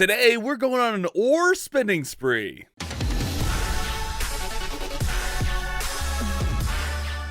Today, we're going on an ore spending spree.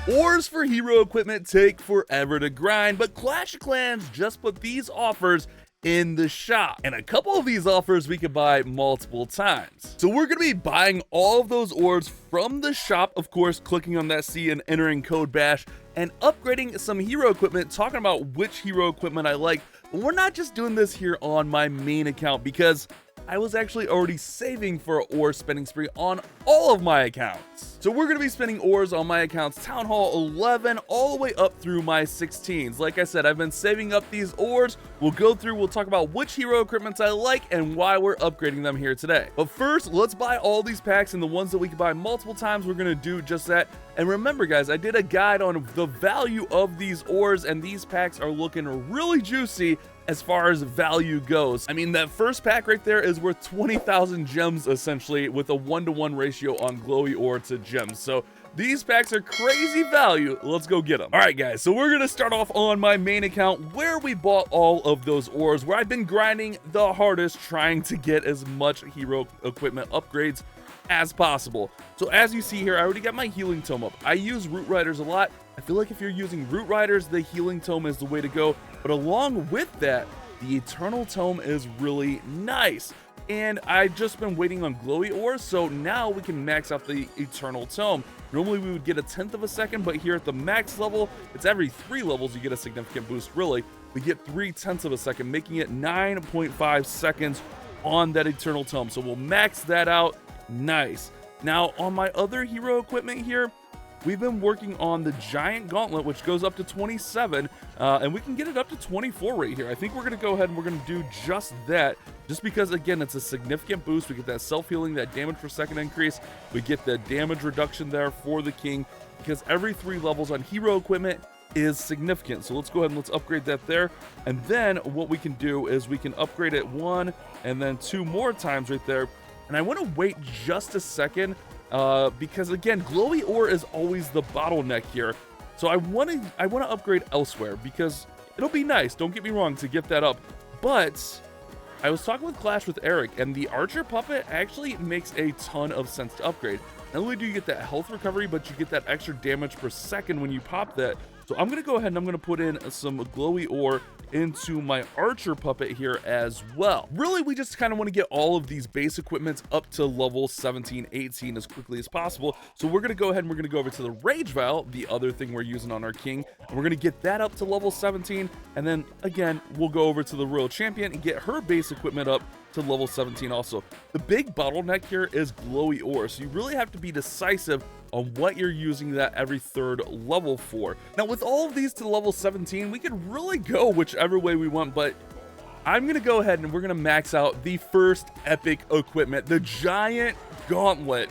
Ores for hero equipment take forever to grind, but Clash of Clans just put these offers in the shop, and a couple of these offers we could buy multiple times. So we're going to be buying all of those ores from the shop, of course, clicking on that C and entering code BASH, and upgrading some hero equipment, talking about which hero equipment I like. But we're not just doing this here on my main account, because I was actually already saving for an ore spending spree on all of my accounts. So we're going to be spending ores on my accounts Town Hall 11 all the way up through my 16s. Like I said, I've been saving up these ores. We'll go through, we'll talk about which hero equipments I like and why we're upgrading them here today. But first, let's buy all these packs, and the ones that we can buy multiple times, we're going to do just that. And remember guys, I did a guide on the value of these ores, and these packs are looking really juicy as far as value goes. I mean, that first pack right there is worth 20,000 gems essentially, with a 1-to-1 ratio on glowy ore to gems. So these packs are crazy value. Let's go get them. All right guys, so we're gonna start off on my main account where we bought all of those ores, where I've been grinding the hardest trying to get as much hero equipment upgrades as possible. So as you see here, I already got my healing tome up. I use root riders a lot. I feel like if you're using root riders, the healing tome is the way to go. But along with that, the eternal tome is really nice. And I've just been waiting on glowy ores, so now we can max out the eternal tome. Normally we would get 1/10 of a second, but here at the max level, it's every 3 levels you get a significant boost, really. We get 3/10 of a second, making it 9.5 seconds on that eternal tome. So we'll max that out. Nice. Now on my other hero equipment here, we've been working on the giant gauntlet, which goes up to 27, and we can get it up to 24 right here. I think we're going to go ahead and we're going to do just that, just because again it's a significant boost. We get that self-healing, that damage per second increase, we get the damage reduction there for the king, because every 3 levels on hero equipment is significant. So let's go ahead and let's upgrade that there. And then what we can do is we can upgrade it 1 and then 2 more times right there. And I want to wait just a second, because again, glowy ore is always the bottleneck here. So I want to upgrade elsewhere, because it'll be nice, don't get me wrong, to get that up. But I was talking with Clash with Eric, and the archer puppet actually makes a ton of sense to upgrade. Not only do you get that health recovery, but you get that extra damage per second when you pop that. So I'm going to go ahead and I'm going to put in some glowy ore into my archer puppet here as well. Really, we just kind of want to get all of these base equipments up to level 17, 18 as quickly as possible. So we're going to go ahead and we're going to go over to the Rage Vial, the other thing we're using on our king, and we're going to get that up to level 17. And then again, we'll go over to the Royal Champion and get her base equipment up to level 17 also. The big bottleneck here is glowy ore, so you really have to be decisive on what you're using that every 3rd level for. Now with all of these to level 17, we could really go whichever way we want, but I'm gonna go ahead and we're gonna max out the first epic equipment, the giant gauntlet.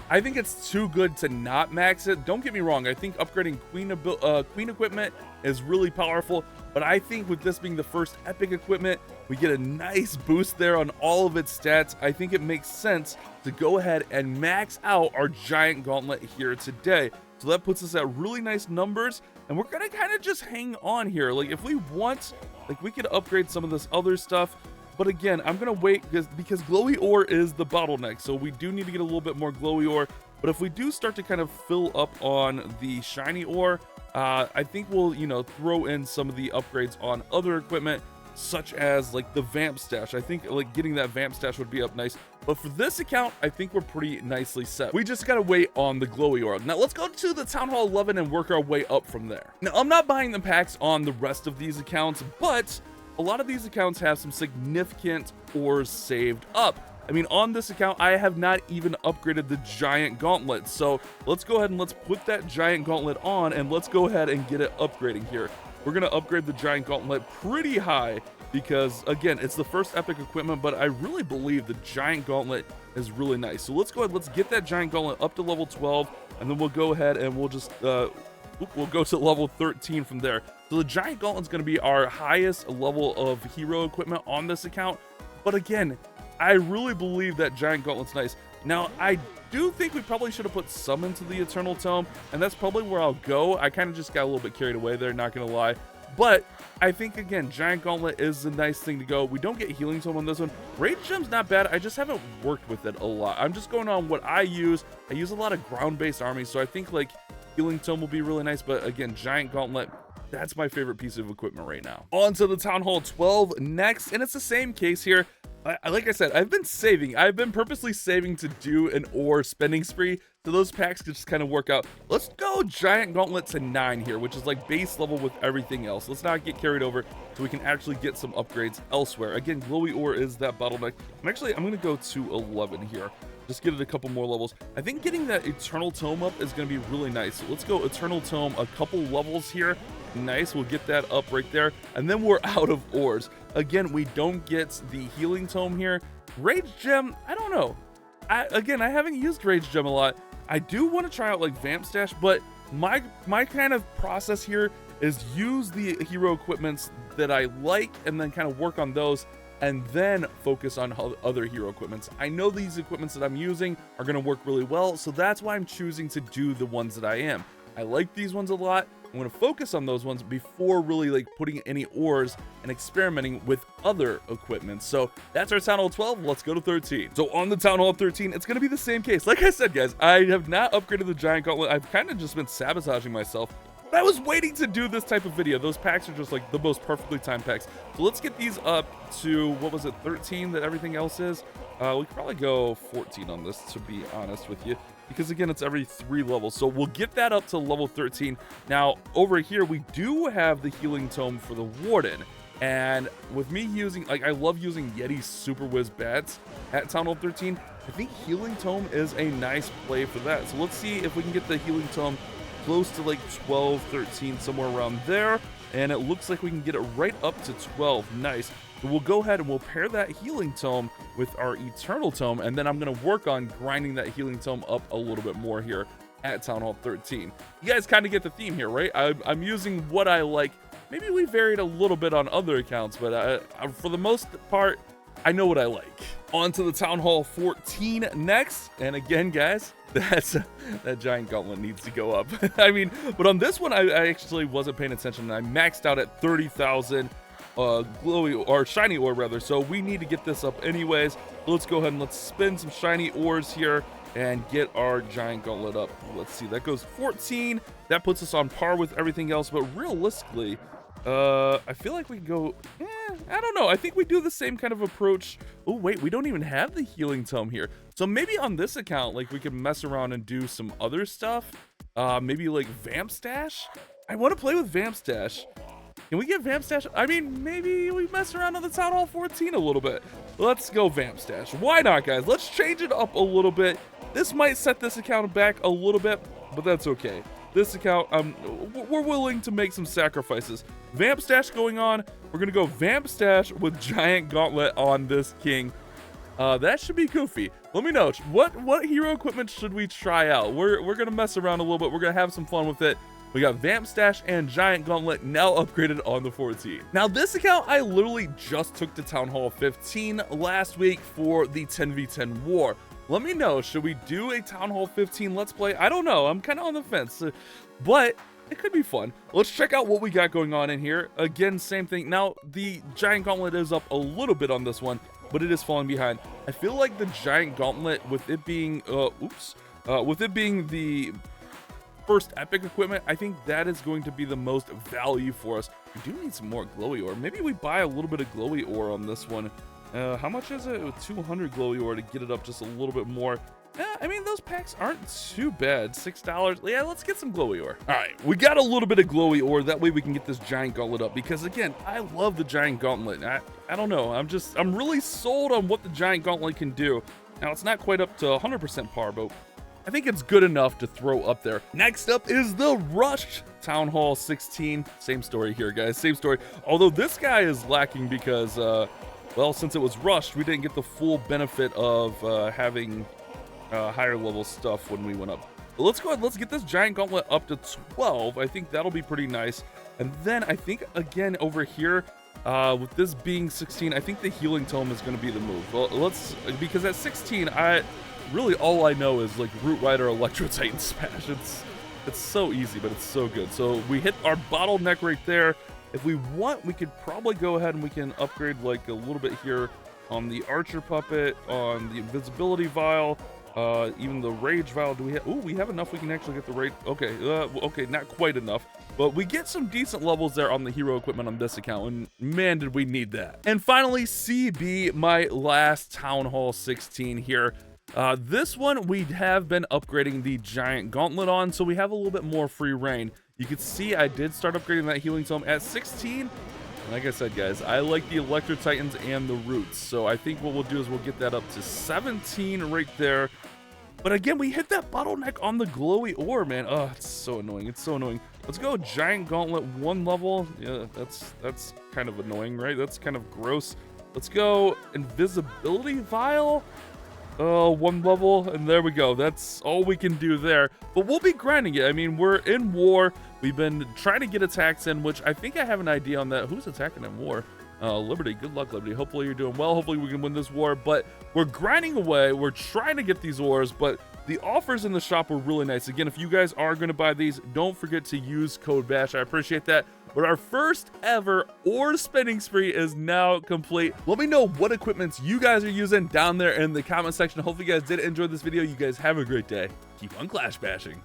I think it's too good to not max it. Don't get me wrong, I think upgrading queen equipment is really powerful, but I think with this being the first epic equipment, we get a nice boost there on all of its stats. I think it makes sense to go ahead and max out our giant gauntlet here today. So that puts us at really nice numbers, and we're gonna kind of just hang on here. Like if we want, like we could upgrade some of this other stuff, but again, I'm gonna wait because glowy ore is the bottleneck. So we do need to get a little bit more glowy ore, but if we do start to kind of fill up on the shiny ore, I think we'll, you know, throw in some of the upgrades on other equipment, such as like the vamp stash. I think like getting that vamp stash would be up nice, but for this account I think we're pretty nicely set. We just gotta wait on the glowy ore. Now let's go to the Town Hall 11 and work our way up from there. Now I'm not buying the packs on the rest of these accounts, but a lot of these accounts have some significant ores saved up. I mean, on this account, I have not even upgraded the giant gauntlet. So let's go ahead and let's put that giant gauntlet on, and let's go ahead and get it upgrading here. We're going to upgrade the giant gauntlet pretty high because, again, it's the first epic equipment, but I really believe the giant gauntlet is really nice. So let's go ahead, let's get that giant gauntlet up to level 12, and then we'll go ahead and we'll just, we'll go to level 13 from there. So the giant gauntlet is going to be our highest level of hero equipment on this account. But again, I really believe that giant gauntlet's nice. Now, I do think we probably should have put some into the Eternal Tome, and that's probably where I'll go. I kind of just got a little bit carried away there, not gonna lie. But I think, again, Giant Gauntlet is a nice thing to go. We don't get Healing Tome on this one. Rage Gem's not bad. I just haven't worked with it a lot. I'm just going on what I use. I use a lot of ground-based armies, so I think, like, Healing Tome will be really nice. But, again, Giant Gauntlet, that's my favorite piece of equipment right now. On to the Town Hall 12 next, and it's the same case here. Like I said, I've been saving. I've been purposely saving to do an ore spending spree, so those packs could just kind of work out. Let's go Giant Gauntlet to 9 here, which is like base level with everything else. Let's not get carried over so we can actually get some upgrades elsewhere. Again, glowy ore is that bottleneck. I'm gonna go to 11 here. Just get it a couple more levels. I think getting that Eternal Tome up is going to be really nice. So let's go Eternal Tome a couple levels here. Nice, we'll get that up right there. And then we're out of ores. Again, we don't get the Healing Tome here. Rage Gem, I don't know. I haven't used Rage Gem a lot. I do want to try out like Vamp Stash, but my kind of process here is use the hero equipments that I like and then kind of work on those and then focus on other hero equipments. I know these equipments that I'm using are going to work really well, so that's why I'm choosing to do the ones that I am. I like these ones a lot. I'm going to focus on those ones before really like putting any ores and experimenting with other equipment. So that's our Town Hall 12. Let's go to 13. So on the Town Hall 13, it's going to be the same case. Like I said, guys, I have not upgraded the Giant Gauntlet. I've kind of just been sabotaging myself. I was waiting to do this type of video. Those packs are just like the most perfectly timed packs. So let's get these up to, what was it, 13 that everything else is? We could probably go 14 on this, to be honest with you. Because again, it's every 3 levels. So we'll get that up to level 13. Now, over here, we do have the Healing Tome for the Warden. And with me using, like, I love using Yeti Super Whiz Bats at Town Hall 13. I think Healing Tome is a nice play for that. So let's see if we can get the Healing Tome close to like 12, 13, somewhere around there. And it looks like we can get it right up to 12. Nice. So we'll go ahead and we'll pair that Healing Tome with our Eternal Tome, and then I'm going to work on grinding that Healing Tome up a little bit more here at Town Hall 13. You guys kind of get the theme here, right? I'm using what I like. Maybe we varied a little bit on other accounts, but for the most part, I know what I like. On to the Town Hall 14 next. And again, guys, that Giant Gauntlet needs to go up. I mean, but on this one, I actually wasn't paying attention, and I maxed out at 30,000 glowy or shiny ore rather. So we need to get this up anyways. Let's go ahead and let's spin some shiny ores here and get our Giant Gauntlet up. Let's see, that goes 14. That puts us on par with everything else, but realistically, I feel like we can go, I don't know. I think we do the same kind of approach. Oh, wait, we don't even have the Healing Tome here. So maybe on this account, like, we could mess around and do some other stuff. Maybe like Vamp Stash. I want to play with Vamp Stash. Can we get Vamp Stash? I mean, maybe we mess around on the Town Hall 14 a little bit. Let's go Vamp Stash. Why not, guys? Let's change it up a little bit. This might set this account back a little bit, but that's okay. This account, we're willing to make some sacrifices. Vamp Stash going on. We're going to go Vamp Stash with Giant Gauntlet on this king. That should be goofy. Let me know, what hero equipment should we try out? We're going to mess around a little bit. We're going to have some fun with it. We got Vamp Stash and Giant Gauntlet now upgraded on the 14. Now, this account, I literally just took to Town Hall 15 last week for the 10v10 war. Let me know, should we do a Town Hall 15 Let's Play? I don't know. I'm kind of on the fence, but it could be fun. Let's check out what we got going on in here. Again, same thing. Now, the Giant Gauntlet is up a little bit on this one, but it is falling behind. I feel like the Giant Gauntlet, with it being, with it being the first epic equipment, I think that is going to be the most value for us. We do need some more glowy ore. Maybe we buy a little bit of glowy ore on this one. How much is it? 200 glowy ore to get it up just a little bit more. Yeah, I mean, those packs aren't too bad. $6. Yeah, let's get some glowy ore. All right, we got a little bit of glowy ore. That way we can get this Giant Gauntlet up, because again, I love the Giant Gauntlet. I don't know. I'm really sold on what the Giant Gauntlet can do. Now, it's not quite up to 100% par, but I think it's good enough to throw up there. Next up is the Rush Town Hall 16. Same story here, guys. Same story. Although this guy is lacking because, well, since it was rushed, we didn't get the full benefit of having higher level stuff when we went up. But let's go ahead. Let's get this Giant Gauntlet up to 12. I think that'll be pretty nice. And then I think, again, over here, with this being 16, I think the Healing Tome is going to be the move. Well, because at 16, really all I know is like Root Rider, Electro Titan Smash. It's so easy, but it's so good. So we hit our bottleneck right there. If we want, we could probably go ahead and we can upgrade like a little bit here on the archer puppet, on the invisibility vial, even the rage vial. Do we have? Ooh, we have enough. We can actually get the rage. Okay, okay, not quite enough, but we get some decent levels there on the hero equipment on this account, and man, did we need that. And finally, CB, my last Town Hall 16 here. This one we have been upgrading the giant gauntlet on, so we have a little bit more free reign. You can see I did start upgrading that healing tome at 16. Like I said, guys, I like the Electro Titans and the Roots, so I think what we'll do is we'll get that up to 17 right there. But again, we hit that bottleneck on the glowy ore, man. Oh, it's so annoying. It's so annoying. Let's go Giant Gauntlet 1 level. Yeah, that's kind of annoying, right? That's kind of gross. Let's go Invisibility Vial. 1 level, and there we go. That's all we can do there, but we'll be grinding it. I mean, we're in war. We've been trying to get attacks in, which I think I have an idea on that. Who's attacking in war? Liberty. Good luck, Liberty. Hopefully you're doing well. Hopefully we can win this war, but we're grinding away. We're trying to get these ores, but the offers in the shop were really nice. Again, if you guys are going to buy these, don't forget to use code BASH. I appreciate that. But our first ever ore spending spree is now complete. Let me know what equipments you guys are using down there in the comment section. Hopefully you guys did enjoy this video. You guys have a great day. Keep on clash bashing.